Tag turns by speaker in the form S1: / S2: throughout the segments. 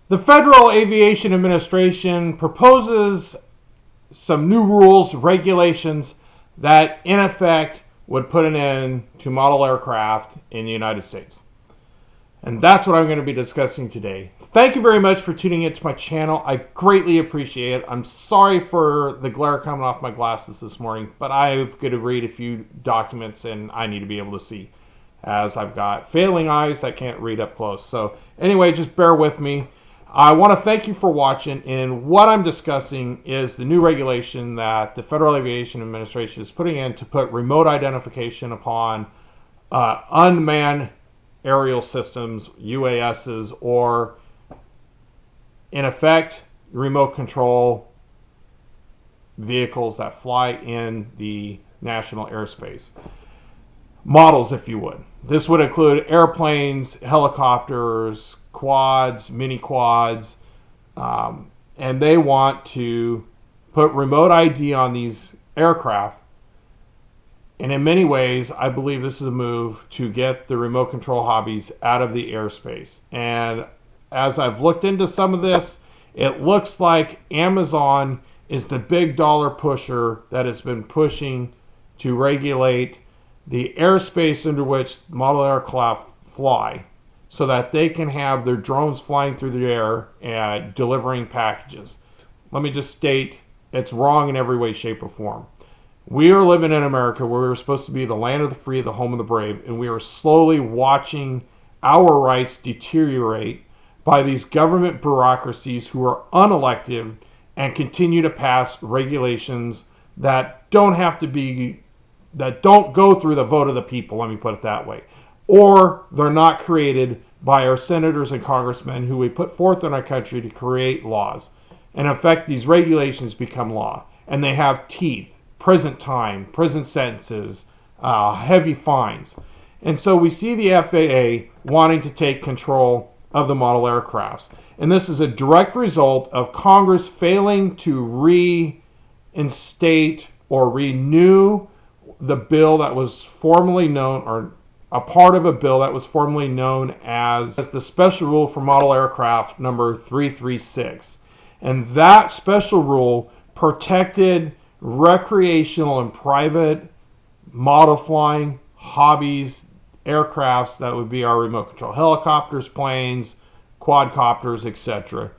S1: The Federal Aviation Administration proposes some new rules, regulations that in effect would put an end to model aircraft in the United States. And that's what I'm going to be discussing today. Thank you very much for tuning into my channel. I greatly appreciate it. I'm sorry for the glare coming off my glasses this morning, but I've got to read a few documents and I need to be able to see, as I've got failing eyes that can't read up close. So anyway, just bear with me. I want to thank you for watching, and what I'm discussing is the new regulation that the Federal Aviation Administration is putting in to put remote identification upon unmanned aerial systems, UASs, or in effect, remote control vehicles that fly in the national airspace. Models, if you would. This would include airplanes, helicopters, quads, mini quads, and they want to put remote ID on these aircraft. And in many ways, I believe this is a move to get the remote control hobbies out of the airspace. And as I've looked into some of this, it looks like Amazon is the big dollar pusher that has been pushing to regulate the airspace under which model aircraft fly, so that they can have their drones flying through the air and delivering packages. Let me just state, it's wrong in every way, shape, or form. We are living in America where we're supposed to be the land of the free, the home of the brave, and we are slowly watching our rights deteriorate by these government bureaucracies who are unelected and continue to pass regulations that don't go through the vote of the people, let me put it that way. Or they're not created by our senators and congressmen who we put forth in our country to create laws. And in effect, these regulations become law. And they have teeth, prison time, prison sentences, heavy fines. And so we see the FAA wanting to take control of the model aircrafts. And this is a direct result of Congress failing to reinstate or renew the bill that was formerly known, or a part of a bill that was formerly known as the Special Rule for Model Aircraft number 336. And that special rule protected recreational and private model flying, hobbies, aircrafts that would be our remote control helicopters, planes, quadcopters, etc.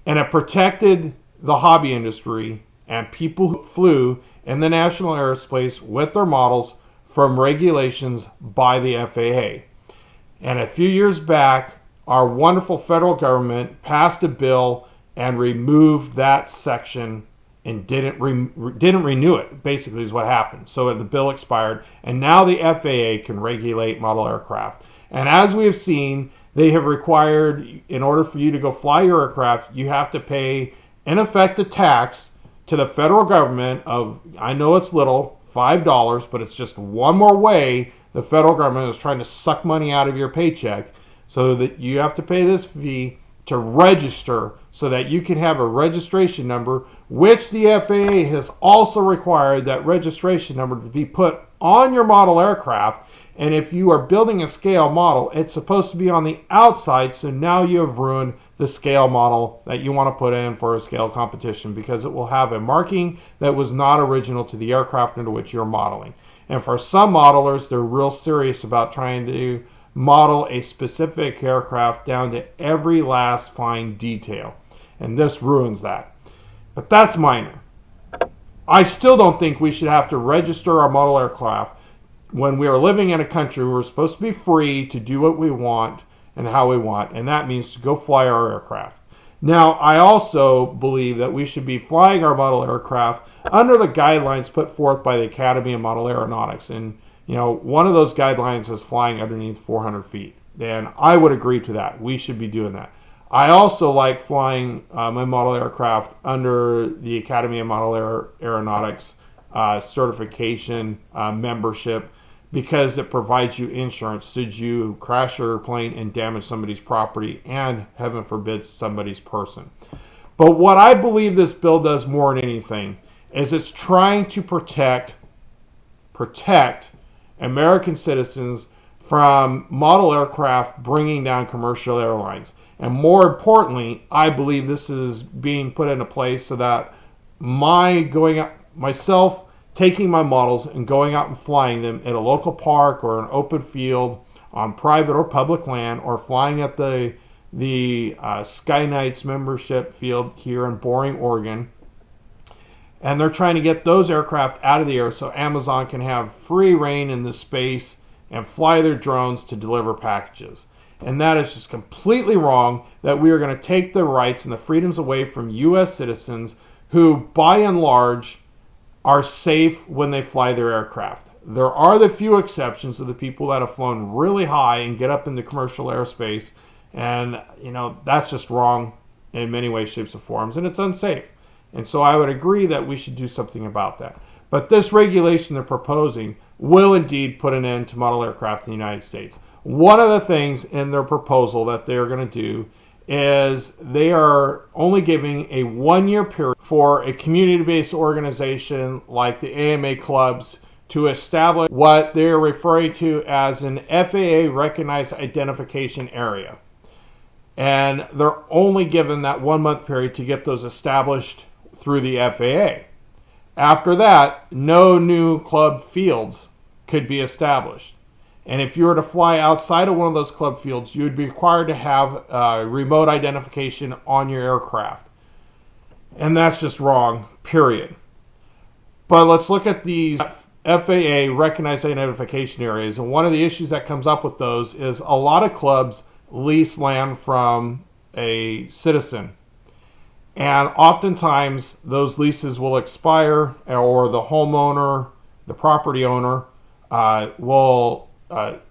S1: And it protected the hobby industry and people who flew in the national airspace with their models from regulations by the FAA. And a few years back, our wonderful federal government passed a bill and removed that section and didn't renew it, basically is what happened. So the bill expired, and now the FAA can regulate model aircraft. And as we have seen, they have required, in order for you to go fly your aircraft, you have to pay, in effect, a tax to the federal government of, I know it's little, $5, but it's just one more way the federal government is trying to suck money out of your paycheck, so that you have to pay this fee to register so that you can have a registration number, which the FAA has also required that registration number to be put on your model aircraft. And if you are building a scale model, it's supposed to be on the outside, so now you have ruined the scale model that you want to put in for a scale competition, because it will have a marking that was not original to the aircraft into which you're modeling. And for some modelers, they're real serious about trying to model a specific aircraft down to every last fine detail. And this ruins that. But that's minor. I still don't think we should have to register our model aircraft when we are living in a country where we're supposed to be free to do what we want and how we want, and that means to go fly our aircraft. Now, I also believe that we should be flying our model aircraft under the guidelines put forth by the Academy of Model Aeronautics. And, one of those guidelines is flying underneath 400 feet. And I would agree to that. We should be doing that. I also like flying my model aircraft under the Academy of Model Aeronautics certification membership, because it provides you insurance should you crash your plane and damage somebody's property and, heaven forbid, somebody's person. But what I believe this bill does more than anything is it's trying to protect American citizens from model aircraft bringing down commercial airlines. And more importantly, I believe this is being put into place so that myself taking my models and going out and flying them at a local park or an open field on private or public land, or flying at the Sky Knights membership field here in Boring, Oregon. And they're trying to get those aircraft out of the air so Amazon can have free reign in the space and fly their drones to deliver packages. And that is just completely wrong, that we are going to take the rights and the freedoms away from U.S. citizens who, by and large, are safe when they fly their aircraft. There are the few exceptions of the people that have flown really high and get up into commercial airspace. And, that's just wrong in many ways, shapes, and forms, and it's unsafe. And so I would agree that we should do something about that. But this regulation they're proposing will indeed put an end to model aircraft in the United States. One of the things in their proposal that they're going to do is they are only giving a 1-year period for a community-based organization like the AMA clubs to establish what they're referring to as an FAA recognized identification area. And they're only given that 1-month period to get those established through the FAA. After that, no new club fields could be established. And if you were to fly outside of one of those club fields, you would be required to have remote identification on your aircraft. And that's just wrong, period. But let's look at these FAA recognized identification areas. And one of the issues that comes up with those is a lot of clubs lease land from a citizen. And oftentimes those leases will expire, or the homeowner, the property owner, will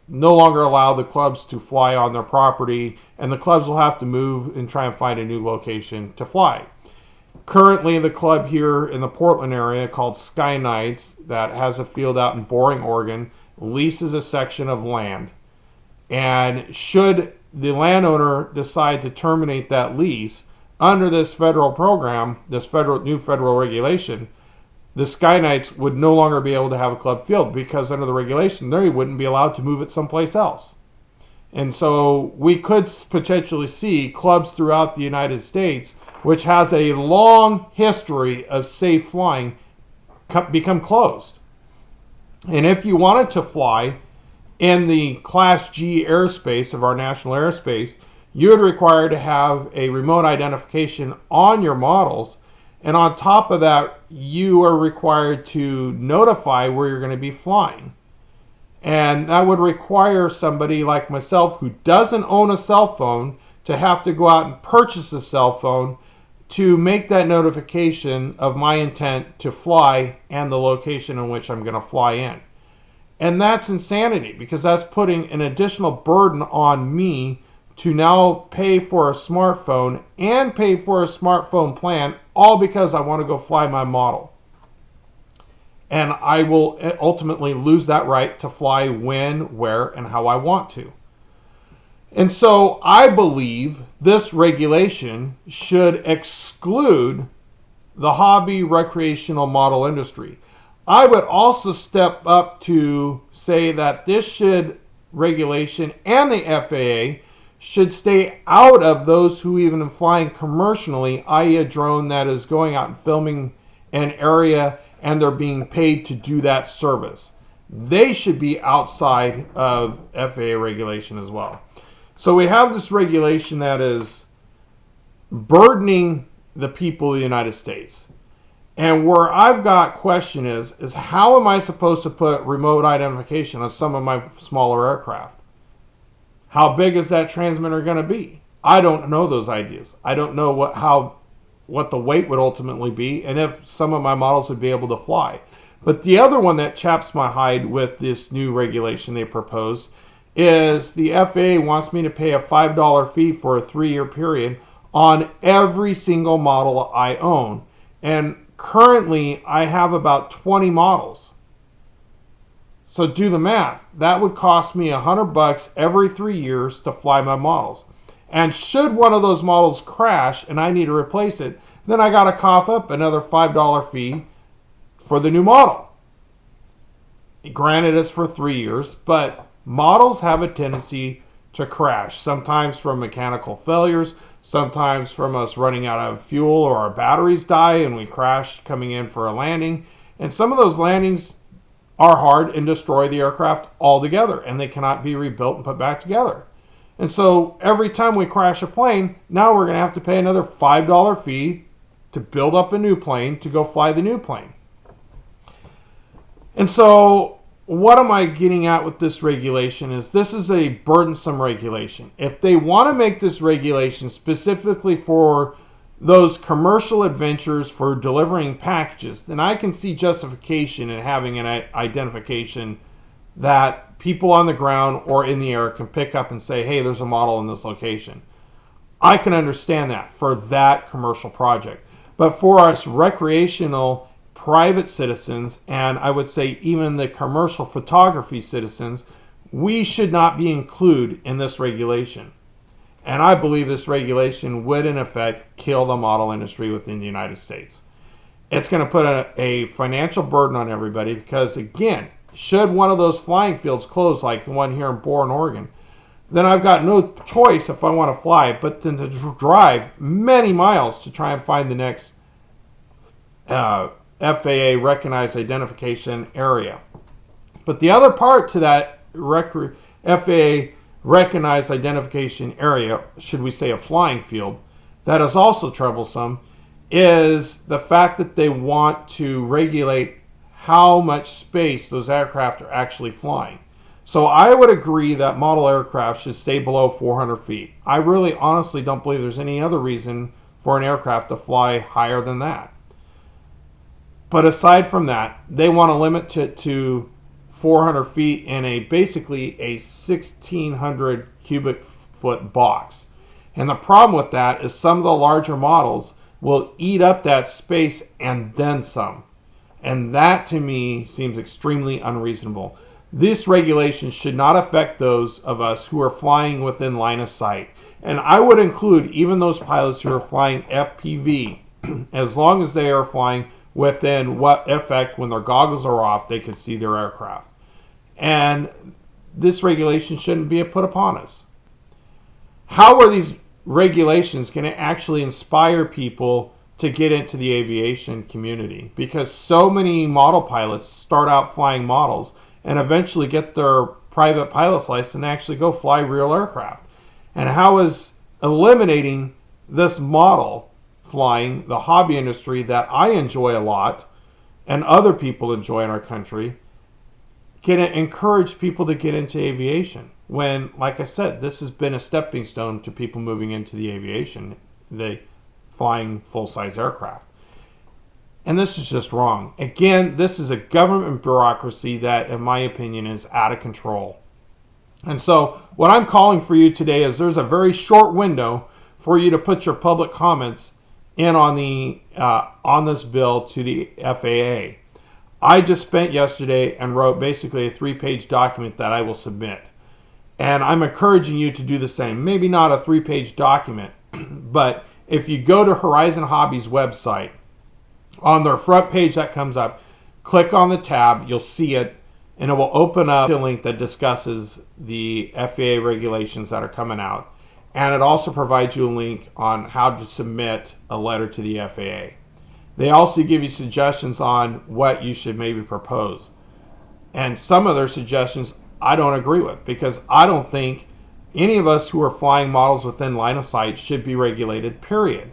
S1: no longer allow the clubs to fly on their property, and the clubs will have to move and try and find a new location to fly. Currently, the club here in the Portland area called Sky Knights, that has a field out in Boring, Oregon, leases a section of land. And should the landowner decide to terminate that lease, under this federal program, this new federal regulation, the Sky Knights would no longer be able to have a club field, because under the regulation, they wouldn't be allowed to move it someplace else. And so we could potentially see clubs throughout the United States, which has a long history of safe flying, become closed. And if you wanted to fly in the Class G airspace of our national airspace, you would require to have a remote identification on your models. And on top of that, you are required to notify where you're going to be flying. And that would require somebody like myself who doesn't own a cell phone to have to go out and purchase a cell phone to make that notification of my intent to fly and the location in which I'm going to fly in. And that's insanity, because that's putting an additional burden on me to now pay for a smartphone and pay for a smartphone plan, all because I want to go fly my model. And I will ultimately lose that right to fly when, where, and how I want to. And so I believe this regulation should exclude the hobby recreational model industry. I would also step up to say that this regulation and the FAA should stay out of those who even flying commercially, i.e. a drone that is going out and filming an area and they're being paid to do that service. They should be outside of FAA regulation as well. So we have this regulation that is burdening the people of the United States. And where I've got question is how am I supposed to put remote identification on some of my smaller aircraft? How big is that transmitter going to be? I don't know those ideas. I don't know what the weight would ultimately be, and if some of my models would be able to fly. But the other one that chaps my hide with this new regulation they propose is the FAA wants me to pay a $5 fee for a 3-year period on every single model I own. And currently I have about 20 models. So do the math. That would cost me $100 every 3 years to fly my models. And should one of those models crash and I need to replace it, then I got to cough up another $5 fee for the new model. Granted, it's for 3 years, but models have a tendency to crash, sometimes from mechanical failures, sometimes from us running out of fuel or our batteries die and we crash coming in for a landing. And some of those landings are hard and destroy the aircraft altogether, and they cannot be rebuilt and put back together. And so every time we crash a plane, now we're going to have to pay another $5 fee to build up a new plane to go fly the new plane. And so what am I getting at with this regulation is this is a burdensome regulation. If they want to make this regulation specifically for those commercial adventures for delivering packages, then I can see justification in having an identification that people on the ground or in the air can pick up and say, hey, there's a model in this location. I can understand that for that commercial project. But for us recreational private citizens, and I would say even the commercial photography citizens, we should not be included in this regulation. And I believe this regulation would in effect kill the model industry within the United States. It's going to put a financial burden on everybody because, again, should one of those flying fields close like the one here in Bourne, Oregon, then I've got no choice if I want to fly but then to drive many miles to try and find the next FAA recognized identification area. But the other part to that FAA recognized identification area, should we say a flying field, that is also troublesome is the fact that they want to regulate how much space those aircraft are actually flying. So I would agree that model aircraft should stay below 400 feet. I really honestly don't believe there's any other reason for an aircraft to fly higher than that. But aside from that, they want to limit it to 400 feet in basically a 1,600 cubic foot box. And the problem with that is some of the larger models will eat up that space and then some. And that to me seems extremely unreasonable. This regulation should not affect those of us who are flying within line of sight. And I would include even those pilots who are flying FPV, as long as they are flying within what effect when their goggles are off, they could see their aircraft. And this regulation shouldn't be put upon us. How are these regulations going to actually inspire people to get into the aviation community? Because so many model pilots start out flying models and eventually get their private pilot's license and actually go fly real aircraft. And how is eliminating this model flying, the hobby industry that I enjoy a lot and other people enjoy in our country, can it encourage people to get into aviation when, like I said, this has been a stepping stone to people moving into the aviation, the flying full-size aircraft? And this is just wrong. Again, this is a government bureaucracy that, in my opinion, is out of control. And so what I'm calling for you today is there's a very short window for you to put your public comments in on this bill to the FAA. I just spent yesterday and wrote basically a 3-page document that I will submit. And I'm encouraging you to do the same. Maybe not a 3-page document, but if you go to Horizon Hobbies website, on their front page that comes up, click on the tab, you'll see it, and it will open up a link that discusses the FAA regulations that are coming out. And it also provides you a link on how to submit a letter to the FAA. They also give you suggestions on what you should maybe propose. And some of their suggestions I don't agree with, because I don't think any of us who are flying models within line of sight should be regulated, period.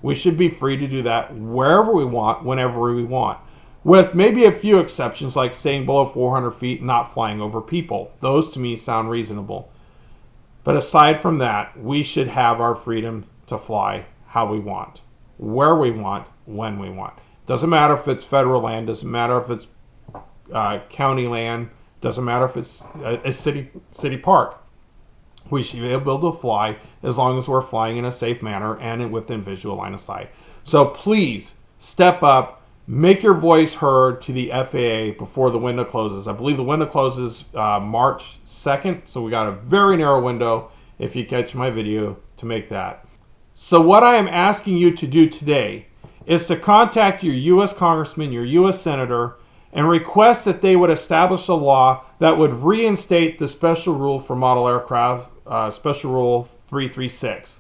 S1: We should be free to do that wherever we want, whenever we want, with maybe a few exceptions like staying below 400 feet and not flying over people. Those to me sound reasonable. But aside from that, we should have our freedom to fly how we want, where we want, when we want. Doesn't matter if it's federal land, doesn't matter if it's county land, doesn't matter if it's a city park. We should be able to fly as long as we're flying in a safe manner and within visual line of sight. So please step up, make your voice heard to the FAA before the window closes. I believe the window closes March 2nd, so we got a very narrow window if you catch my video to make that. So what I am asking you to do today is to contact your US Congressman, your US Senator, and request that they would establish a law that would reinstate the special rule for model aircraft, Special Rule 336.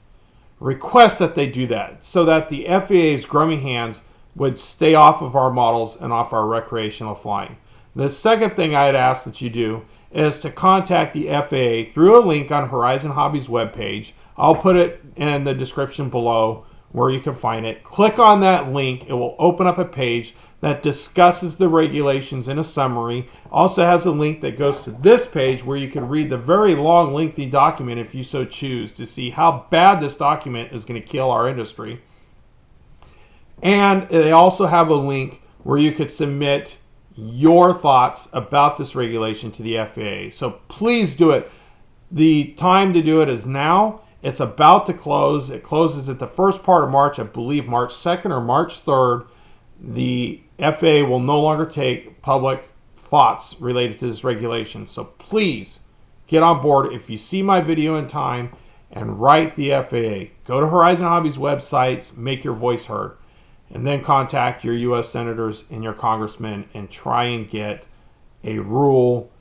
S1: Request that they do that so that the FAA's grubby hands would stay off of our models and off our recreational flying. The second thing I'd ask that you do is to contact the FAA through a link on Horizon Hobbies webpage. I'll put it in the description below where you can find it. Click on that link. It will open up a page that discusses the regulations in a summary. Also has a link that goes to this page where you can read the very long, lengthy document if you so choose to see how bad this document is going to kill our industry. And they also have a link where you could submit your thoughts about this regulation to the FAA. So please do it. The time to do it is now. It's about to close. It closes at the first part of March, I believe March 2nd or March 3rd. The FAA will no longer take public thoughts related to this regulation. So please get on board. If you see my video in time, and write the FAA. Go to Horizon Hobbies websites, make your voice heard, and then contact your US senators and your congressmen and try and get a rule,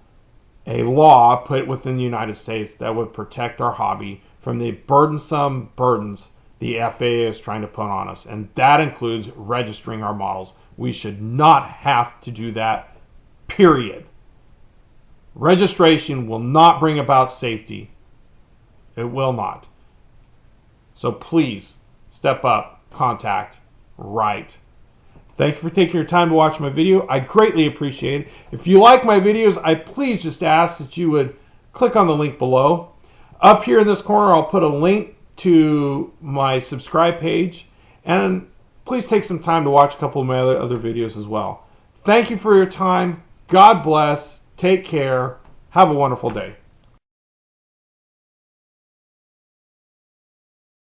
S1: a law put within the United States that would protect our hobby from the burdensome burdens the FAA is trying to put on us. And that includes registering our models. We should not have to do that, period. Registration will not bring about safety. It will not. So please step up, contact, write. Thank you for taking your time to watch my video. I greatly appreciate it. If you like my videos, I please just ask that you would click on the link below. Up here in this corner, I'll put a link to my subscribe page, and please take some time to watch a couple of my other videos as well. Thank you for your time. God bless. Take care. Have a wonderful day.